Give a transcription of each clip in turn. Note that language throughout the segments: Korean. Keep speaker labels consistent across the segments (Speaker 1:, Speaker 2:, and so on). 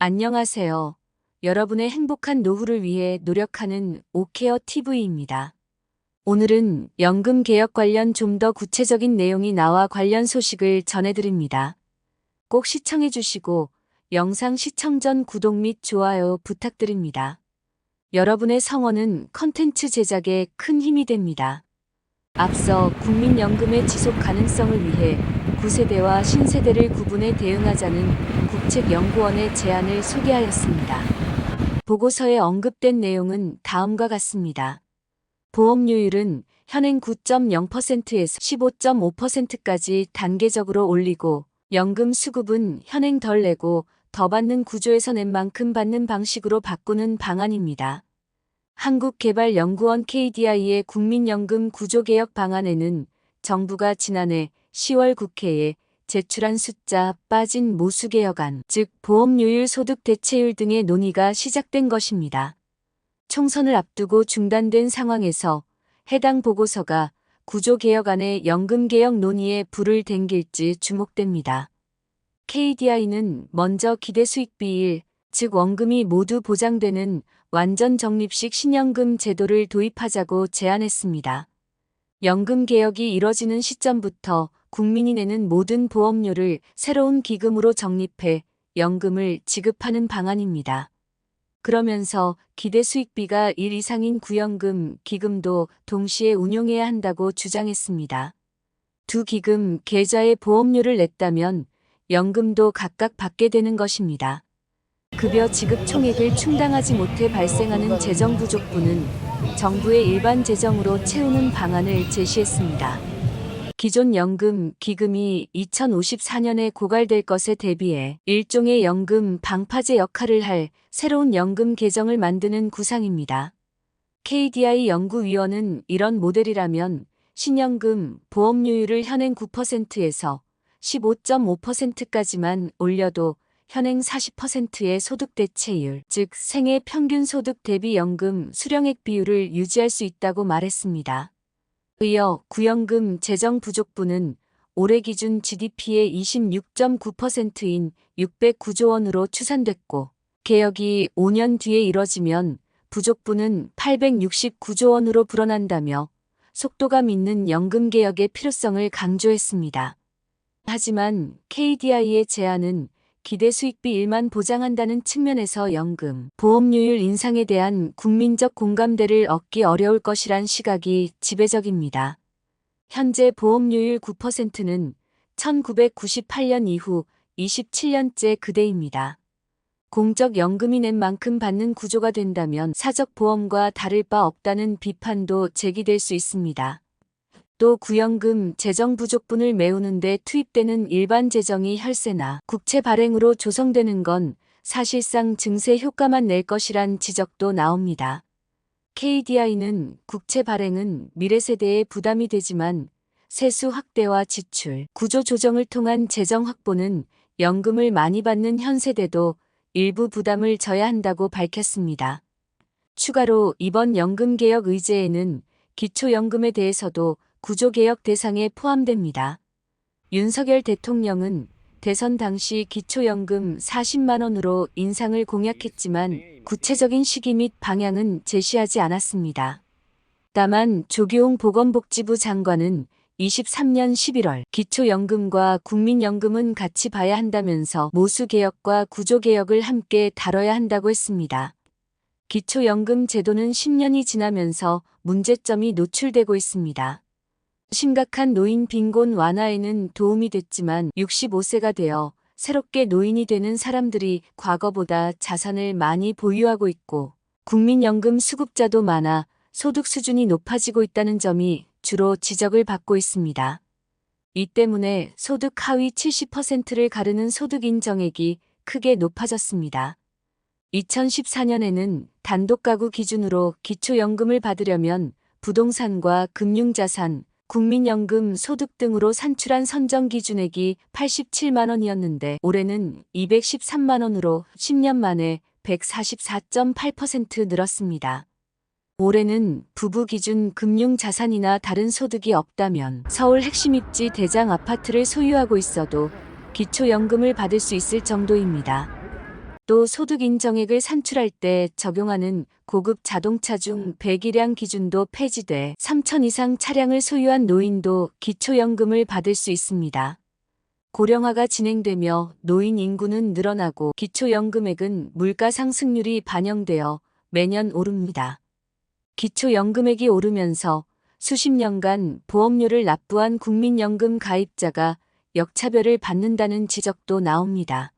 Speaker 1: 안녕하세요. 여러분의 행복한 노후를 위해 노력하는 오케어 TV입니다. 오늘은 연금 개혁 관련 좀 더 구체적인 내용이 나와 관련 소식을 전해드립니다. 꼭 시청해 주시고 영상 시청 전 구독 및 좋아요 부탁드립니다. 여러분의 성원은 컨텐츠 제작에 큰 힘이 됩니다. 앞서 국민연금의 지속 가능성을 위해 9세대와 신세대를 구분해 대응하자는 국책연구원의 제안을 소개하였습니다. 보고서에 언급된 내용은 다음과 같습니다. 보험료율은 현행 9.0%에서 15.5%까지 단계적으로 올리고 연금 수급은 현행 덜 내고 더 받는 구조에서 낸 만큼 받는 방식으로 바꾸는 방안입니다. 한국개발연구원 KDI의 국민연금 구조개혁 방안에는 정부가 지난해 10월 국회에 제출한 숫자 빠진 모수개혁안, 즉 보험료율 소득 대체율 등의 논의가 시작된 것입니다. 총선을 앞두고 중단된 상황에서 해당 보고서가 구조개혁안의 연금개혁 논의에 불을 댕길지 주목됩니다. KDI는 먼저 기대수익 비율, 즉 원금이 모두 보장되는 완전 적립식 신연금 제도를 도입하자고 제안했습니다. 연금 개혁이 이뤄지는 시점부터 국민이 내는 모든 보험료를 새로운 기금으로 적립해 연금을 지급하는 방안입니다. 그러면서 기대수익비가 1 이상인 구연금, 기금도 동시에 운용해야 한다고 주장했습니다. 두 기금 계좌에 보험료를 냈다면 연금도 각각 받게 되는 것입니다. 급여 지급 총액을 충당하지 못해 발생하는 재정 부족분은 정부의 일반 재정으로 채우는 방안을 제시했습니다. 기존 연금, 기금이 2054년에 고갈될 것에 대비해 일종의 연금 방파제 역할을 할 새로운 연금 개정을 만드는 구상입니다. KDI 연구위원은 이런 모델이라면 신연금 보험료율을 현행 9%에서 15.5%까지만 올려도 현행 40%의 소득 대체율, 즉 생애 평균 소득 대비 연금 수령액 비율을 유지할 수 있다고 말했습니다. 이어 구연금 재정 부족분은 올해 기준 GDP의 26.9%인 609조 원으로 추산됐고 개혁이 5년 뒤에 이뤄지면 부족분은 869조 원으로 불어난다며 속도감 있는 연금 개혁의 필요성을 강조했습니다. 하지만 KDI의 제안은 기대수익비 1만 보장한다는 측면에서 연금, 보험료율 인상에 대한 국민적 공감대를 얻기 어려울 것이란 시각이 지배적입니다. 현재 보험료율 9%는 1998년 이후 27년째 그대입니다. 공적 연금이 낸 만큼 받는 구조가 된다면 사적 보험과 다를 바 없다는 비판도 제기될 수 있습니다. 또 구연금 재정 부족분을 메우는 데 투입되는 일반 재정이 혈세나 국채 발행으로 조성되는 건 사실상 증세 효과만 낼 것이란 지적도 나옵니다. KDI는 국채 발행은 미래 세대에 부담이 되지만 세수 확대와 지출, 구조 조정을 통한 재정 확보는 연금을 많이 받는 현 세대도 일부 부담을 져야 한다고 밝혔습니다. 추가로 이번 연금개혁 의제에는 기초연금에 대해서도 구조개혁 대상에 포함됩니다. 윤석열 대통령은 대선 당시 기초연금 40만 원으로 인상을 공약했지만 구체적인 시기 및 방향은 제시하지 않았습니다. 다만 조규홍 보건복지부 장관은 23년 11월 기초연금과 국민연금은 같이 봐야 한다면서 모수개혁과 구조개혁을 함께 다뤄야 한다고 했습니다. 기초연금 제도는 10년이 지나면서 문제점이 노출되고 있습니다. 심각한 노인 빈곤 완화에는 도움이 됐지만 65세가 되어 새롭게 노인이 되는 사람들이 과거보다 자산을 많이 보유하고 있고 국민연금 수급자도 많아 소득 수준이 높아지고 있다는 점이 주로 지적을 받고 있습니다. 이 때문에 소득 하위 70%를 가르는 소득 인정액이 크게 높아졌습니다. 2014년에는 단독가구 기준으로 기초연금을 받으려면 부동산과 금융자산, 국민연금 소득 등으로 산출한 선정 기준액이 87만 원이었는데 올해는 213만 원으로 10년 만에 144.8% 늘었습니다. 올해는 부부 기준 금융자산이나 다른 소득이 없다면 서울 핵심 입지 대장 아파트를 소유하고 있어도 기초연금을 받을 수 있을 정도입니다. 또 소득 인정액을 산출할 때 적용하는 고급 자동차 중 배기량 기준도 폐지돼 3천 이상 차량을 소유한 노인도 기초연금을 받을 수 있습니다. 고령화가 진행되며 노인 인구는 늘어나고 기초연금액은 물가 상승률이 반영되어 매년 오릅니다. 기초연금액이 오르면서 수십 년간 보험료를 납부한 국민연금 가입자가 역차별을 받는다는 지적도 나옵니다.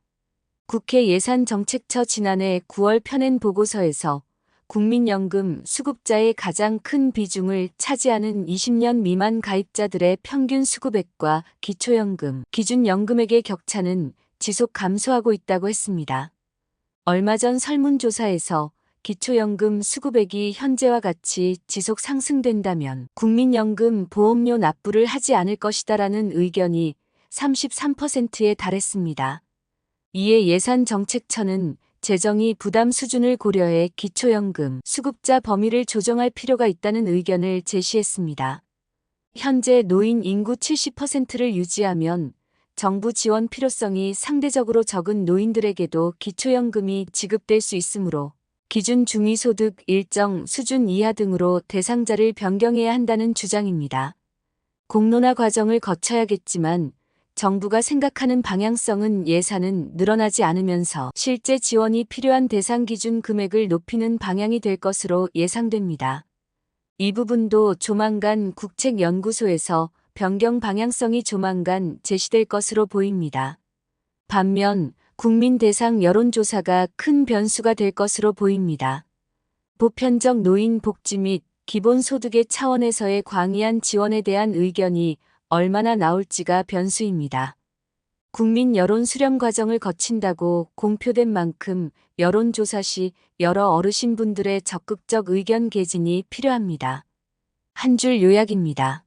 Speaker 1: 국회 예산정책처 지난해 9월 펴낸 보고서에서 국민연금 수급자의 가장 큰 비중을 차지하는 20년 미만 가입자들의 평균 수급액과 기초연금, 기준연금액의 격차는 지속 감소하고 있다고 했습니다. 얼마 전 설문조사에서 기초연금 수급액이 현재와 같이 지속 상승된다면 국민연금 보험료 납부를 하지 않을 것이다라는 의견이 33%에 달했습니다. 이에 예산정책처는 재정이 부담 수준을 고려해 기초연금 수급자 범위를 조정할 필요가 있다는 의견을 제시했습니다. 현재 노인 인구 70%를 유지하면 정부 지원 필요성이 상대적으로 적은 노인들에게도 기초연금이 지급될 수 있으므로 기준 중위소득 일정 수준 이하 등으로 대상자를 변경해야 한다는 주장입니다. 공론화 과정을 거쳐야겠지만 정부가 생각하는 방향성은 예산은 늘어나지 않으면서 실제 지원이 필요한 대상 기준 금액을 높이는 방향이 될 것으로 예상됩니다. 이 부분도 조만간 국책연구소에서 변경 방향성이 조만간 제시될 것으로 보입니다. 반면 국민 대상 여론조사가 큰 변수가 될 것으로 보입니다. 보편적 노인 복지 및 기본소득의 차원에서의 광의한 지원에 대한 의견이 얼마나 나올지가 변수입니다. 국민 여론 수렴 과정을 거친다고 공표된 만큼 여론조사 시 여러 어르신분들의 적극적 의견 개진이 필요합니다. 한 줄 요약입니다.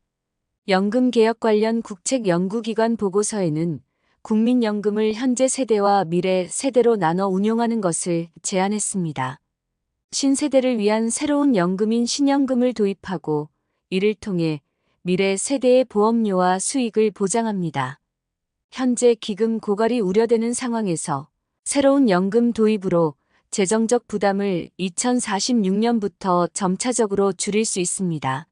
Speaker 1: 연금개혁 관련 국책연구기관 보고서에는 국민연금을 현재 세대와 미래 세대로 나눠 운용하는 것을 제안했습니다. 신세대를 위한 새로운 연금인 신연금을 도입하고 이를 통해 미래 세대의 보험료와 수익을 보장합니다. 현재 기금 고갈이 우려되는 상황에서 새로운 연금 도입으로 재정적 부담을 2046년부터 점차적으로 줄일 수 있습니다.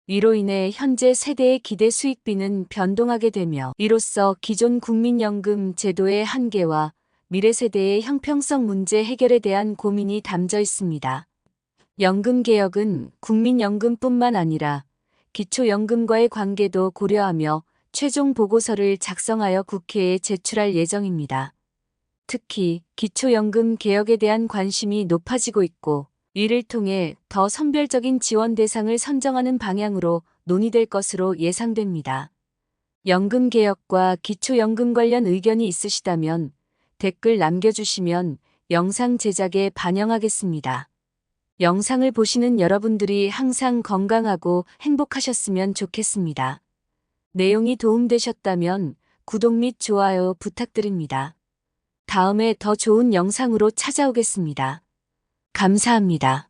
Speaker 1: 이로 인해 현재 세대의 기대 수익비는 변동하게 되며 이로써 기존 국민연금 제도의 한계와 미래 세대의 형평성 문제 해결에 대한 고민이 담져 있습니다. 연금개혁은 국민연금뿐만 아니라 기초연금과의 관계도 고려하며 최종 보고서를 작성하여 국회에 제출할 예정입니다. 특히 기초연금 개혁에 대한 관심이 높아지고 있고 이를 통해 더 선별적인 지원 대상을 선정하는 방향으로 논의될 것으로 예상됩니다. 연금 개혁과 기초연금 관련 의견이 있으시다면 댓글 남겨주시면 영상 제작에 반영하겠습니다. 영상을 보시는 여러분들이 항상 건강하고 행복하셨으면 좋겠습니다. 내용이 도움되셨다면 구독 및 좋아요 부탁드립니다. 다음에 더 좋은 영상으로 찾아오겠습니다. 감사합니다.